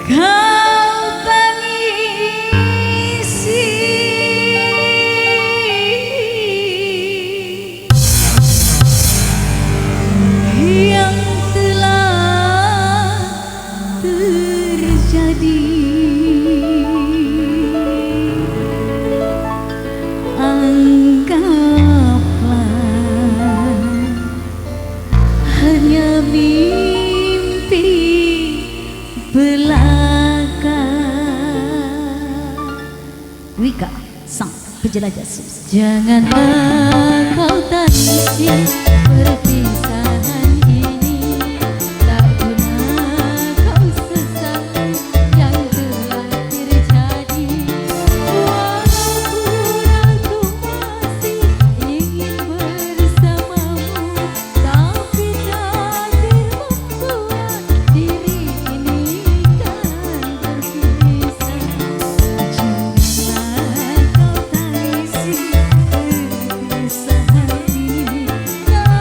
Kau tangisi yang telah terjadi. Anggaplah hanya mimpi belaka. Wika, sang penjelajah sus. Janganlah kau tangisi perpisahan ini, tak guna kau sesali yang telah terjadi. Walaupun aku masih ingin bersamamu, tapi takdir membuat diri ini kan berpisah. Janganlah kau tangisi perpisahan ini, tak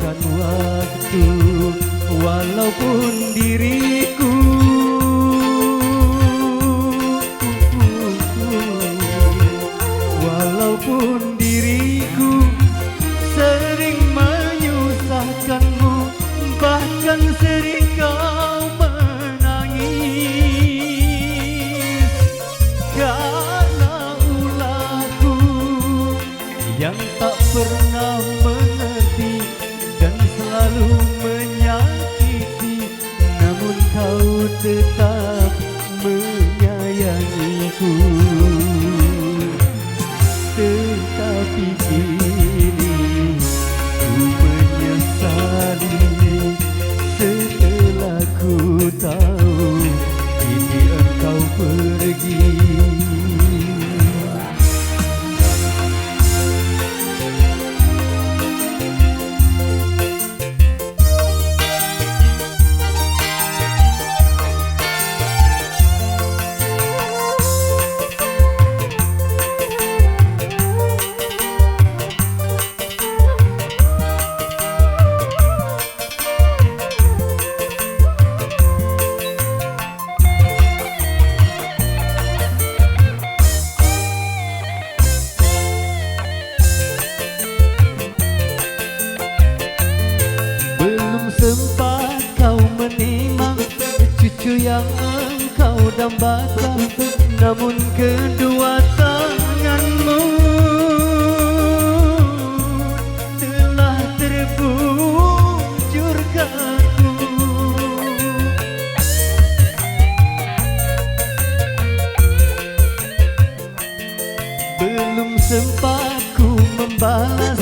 termakan waktu. Walaupun diriku sering menyusahkanmu, bahkan sering kau menangis karena ulahku yang tak pernah mengerti dan selalu menyakiti, namun kau tetap menyayangiku. Tetapi kini ku menyesali setelah ku tahu kini engkau pergi. Sempat kau menimang cucu yang engkau dambakan, namun kedua tanganmu telah terbujur kaku. Belum sempat ku membalas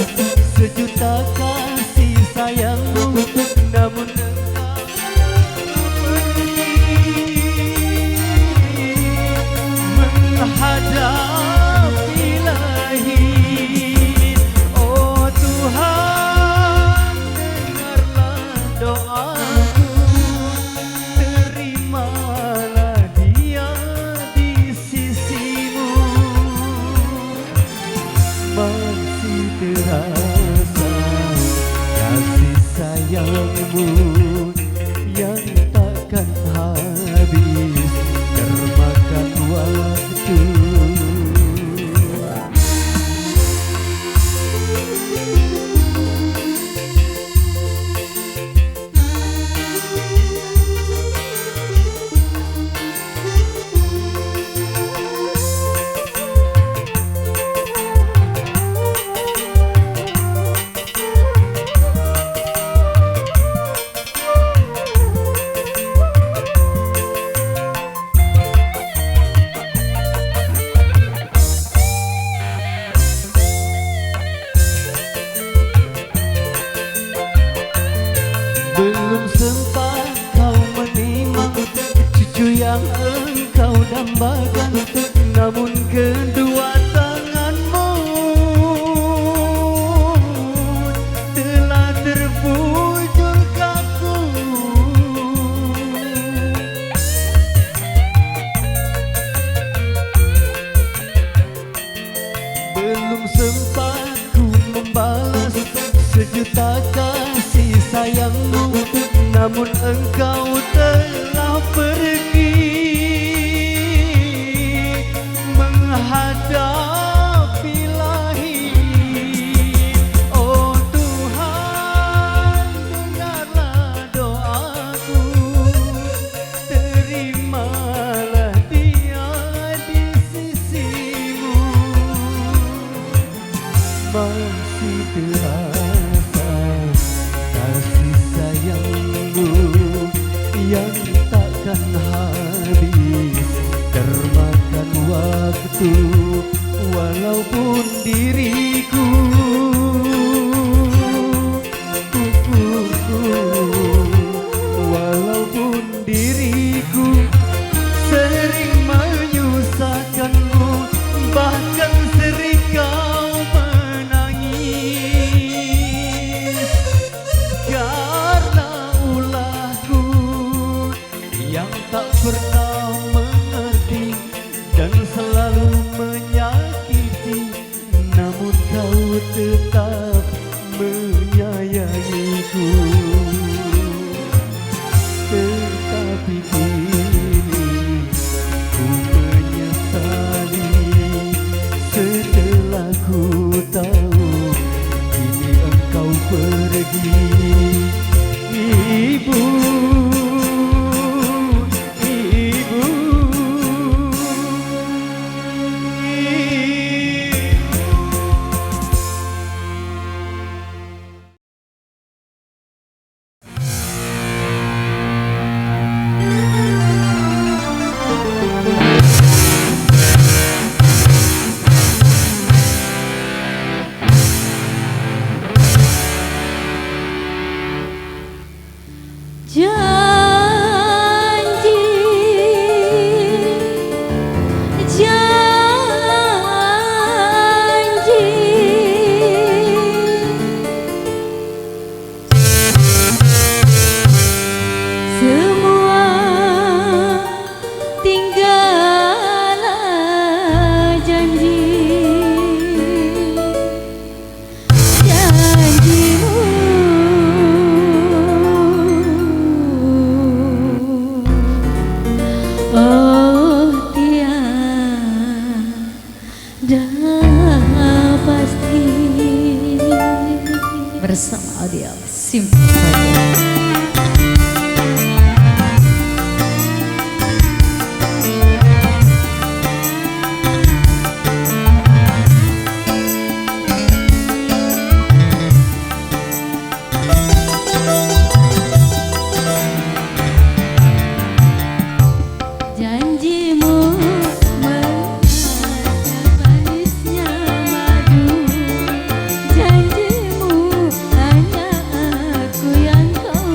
sejuta kasih sayangmu, namun engkau pergi menghadapi lahir. Oh Tuhan, dengarlah doaku, terimalah dia di sisimu. Masih terasa kasih sayangmu yang takkan habis termakan waktu. Belum sempat kau menimang cucu yang engkau dambakan, namun kedua tanganmu telah terbujur kaku. Belum sempat ku membalas sejuta kasih sayangmu, namun engkau telah pergi menghadapi lahir. Oh Tuhan, dengarlah doaku, terimalah dia di sisimu. Masih terasa kasih sayangmu yang takkan habis termakan waktu. Walaupun diriku walaupun diriku sering menyusahkanmu, bahkan sering kau menangis karena ulahku yang tak pernah mengerti dan selalu menyakiti, namun kau bersama Audio Simpel. Janjimu mengajak manisnya madu, janjimu hanya aku yang kau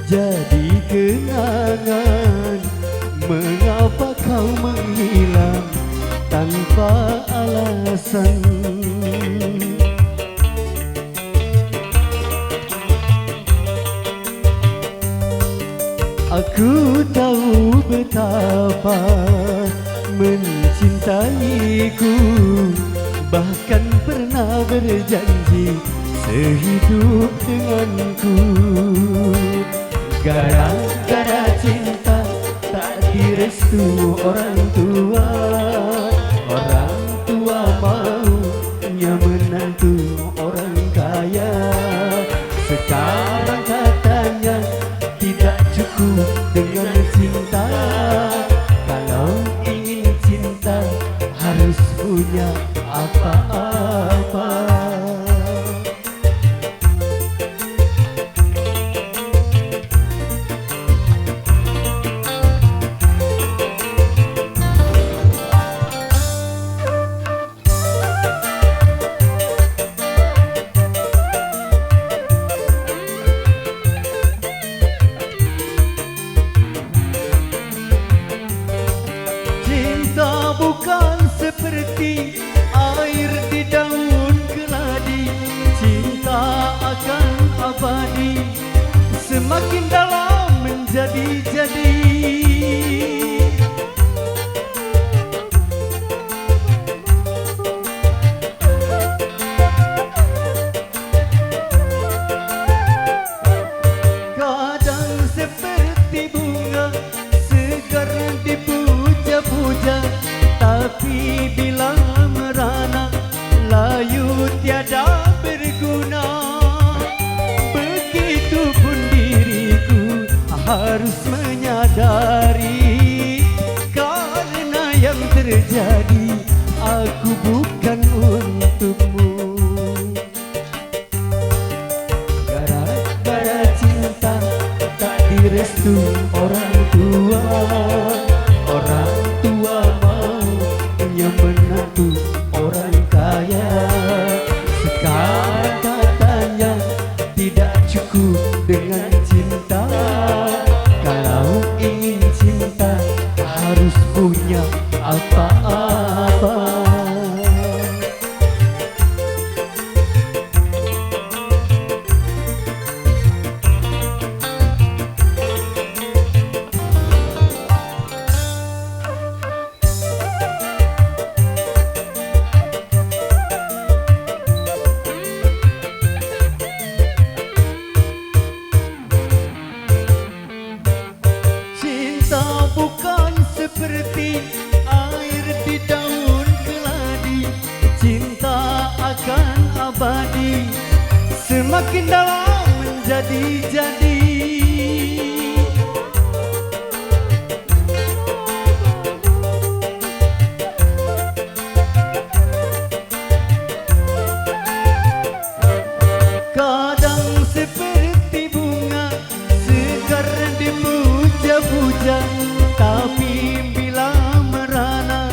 jadi kenangan. Mengapa kau menghilang tanpa alasan? Aku tahu betapa mencintaiku, bahkan pernah berjanji sehidup denganku. Gara-gara cinta tak direstu orang tua. Orang tua maunya menantu orang kaya. Sekarang katanya tidak cukup dengan cinta. Kalau ingin cinta harus punya apa-apa. Cinta bukan seperti air di daun keladi. Cinta akan abadi, semakin dalam menjadi-jadi. Kadang seperti bunga segar dipuja-puja, tapi bila merana layu tiada berguna. Begitupun diriku harus menyadari, karena yang terjadi aku bukan untukmu. Gara-gara cinta tak direstu orang tua. Orang tua maunya menantu orang kaya. Sekarang katanya tidak cukup dengan cinta. Kalau ingin cinta harus punya apa-apa. Bukan seperti air di daun keladi. Cinta akan abadi, semakin dalam menjadi-jadi. Kadang seperti bunga segar dipuja-puja, tapi bila merana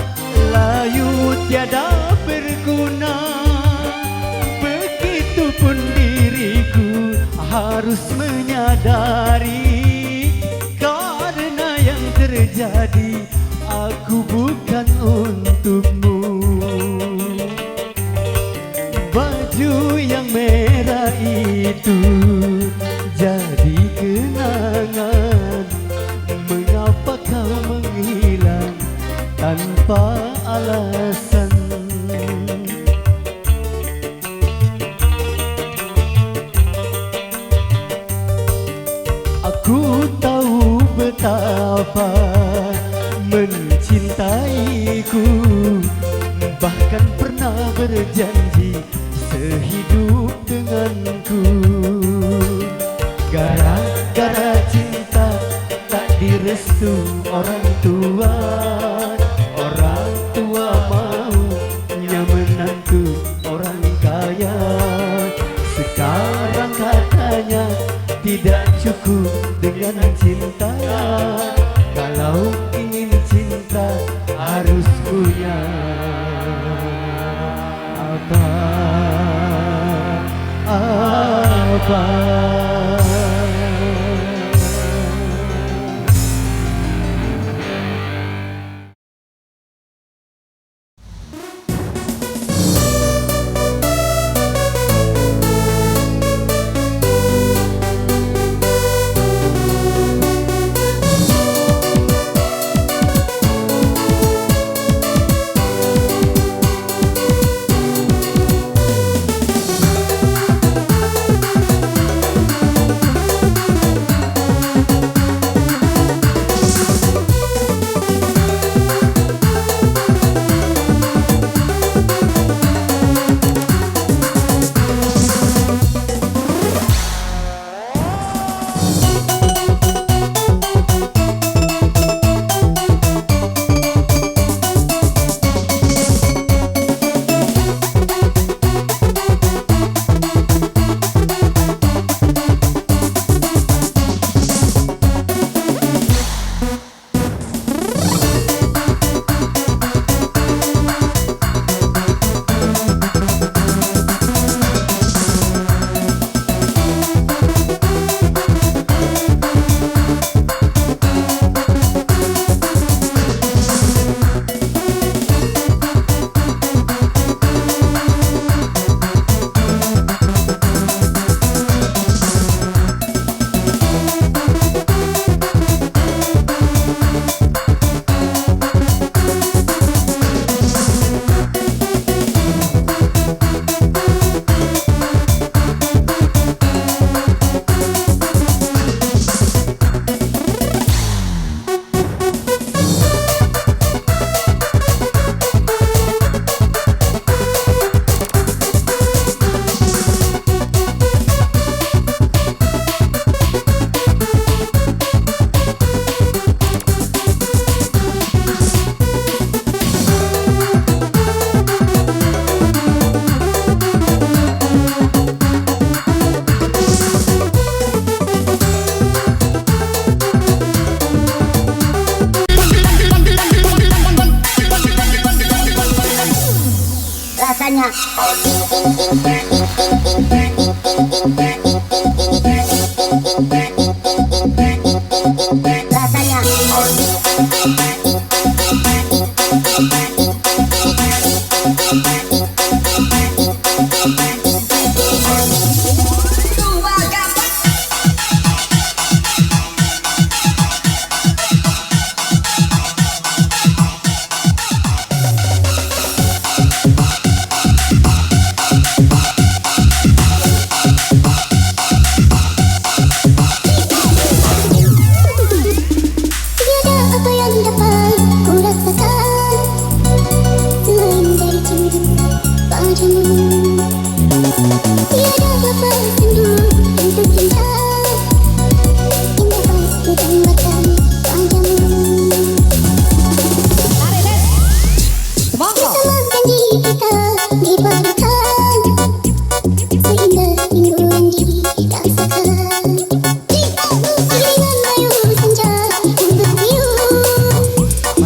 layu tiada berguna. Begitupun diriku harus menyadari, karena yang terjadi aku bukan untukmu. Baju yang merah itu jadi kenangan. Mengapa kau menghilang tanpa alasan? Aku tahu betapa mencintaiku, bahkan pernah berjanji sehidup denganku. Gara-gara cinta tak direstu orang tua. Orang tua maunya menantu orang kaya. Sekarang katanya tidak cukup dengan cinta. Kalau ingin cinta harus punya apa-apa.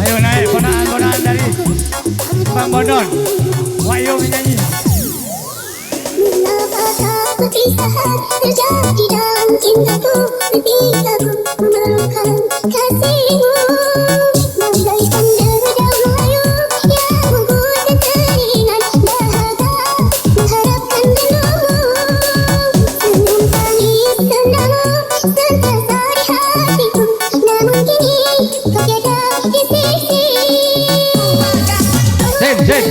Ayo naik konaan dari Bang Bodon. Wayo menyanyi. Apakah perpisahan terjadi dalam cintaku? Ketika ku memerlukan kasihmu, bagaikan dedaunan layu yang membuat keringat dahaga mengharapkan rindumu. Senyum tangis sendamu sentiasa di hatiku, namun kini kau tiada di sisi. Zen.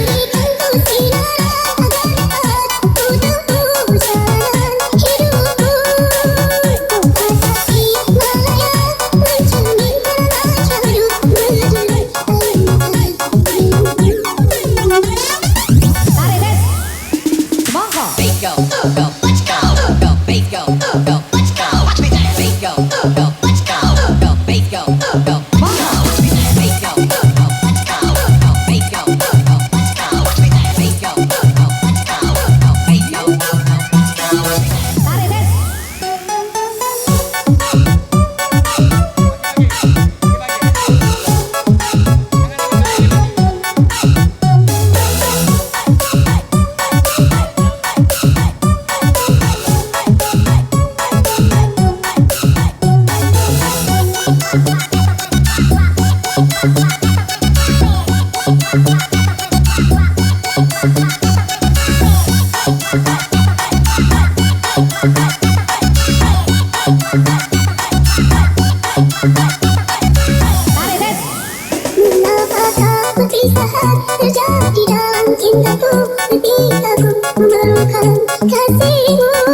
Apakah perpisahan terjadi dalam cintaku? Ketika ku memerlukan kasihmu.